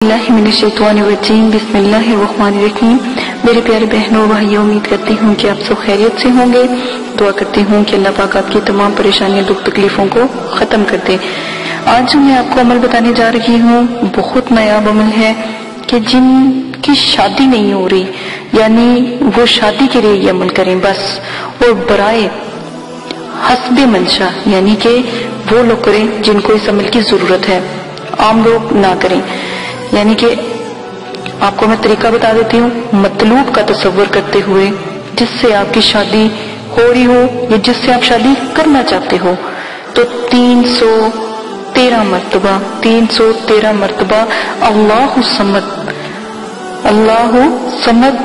बिस्मिल्लाहिर्रहमानिर्रहीम। मेरे प्यारे बहनों भाइयों, उम्मीद करती हूँ कि आप सब खैरियत से होंगे। दुआ करती हूँ कि अल्लाह पाक आपकी तमाम परेशानियों दुख तकलीफों को ख़त्म कर दे। आज जो मैं आपको अमल बताने जा रही हूँ बहुत नायाब अमल है कि जिनकी शादी नहीं हो रही, यानी वो शादी के लिए ये अमल करें बस, और बराए हस्बे मंशा, यानी कि वो लोग करें जिनको इस अमल की जरूरत है, आम लोग ना करें। यानी कि आपको मैं तरीका बता देती हूँ, मतलूब का तसव्वुर करते हुए जिससे आपकी शादी हो रही हो या जिससे आप शादी करना चाहते हो, तो 313 मरतबा अल्लाहु समद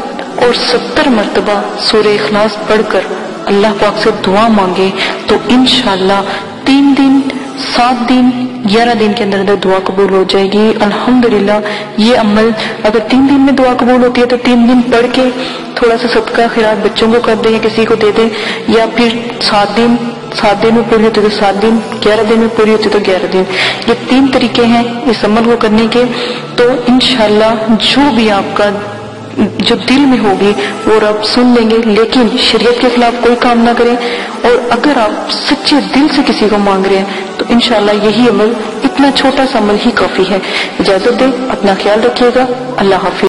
और 70 मरतबा सूरह इखलास पढ़कर अल्लाह पाक से दुआ मांगे तो इंशाअल्लाह 3 दिन, 7 दिन, 11 दिन के अंदर अंदर दुआ कबूल हो जाएगी। अल्हम्दुलिल्लाह। ये अमल अगर 3 दिन में दुआ कबूल होती है तो 3 दिन पढ़ के थोड़ा सा सदका खैरात बच्चों को कर दें या किसी को दे दें, या फिर 7 दिन में पूरी होती तो 7 दिन, 11 दिन में पूरी होती तो 11 दिन। ये 3 तरीके हैं इस अमल को करने के। तो इंशाअल्लाह जो भी आपका जो दिल में होगी वो रब सुन लेंगे, लेकिन शरीयत के खिलाफ कोई काम ना करें। और अगर आप सच्चे दिल से किसी को मांग रहे हैं तो इंशाअल्लाह यही अमल, इतना छोटा सा अमल ही काफी है। इजाजत दें, अपना ख्याल रखिएगा। अल्लाह हाफिज।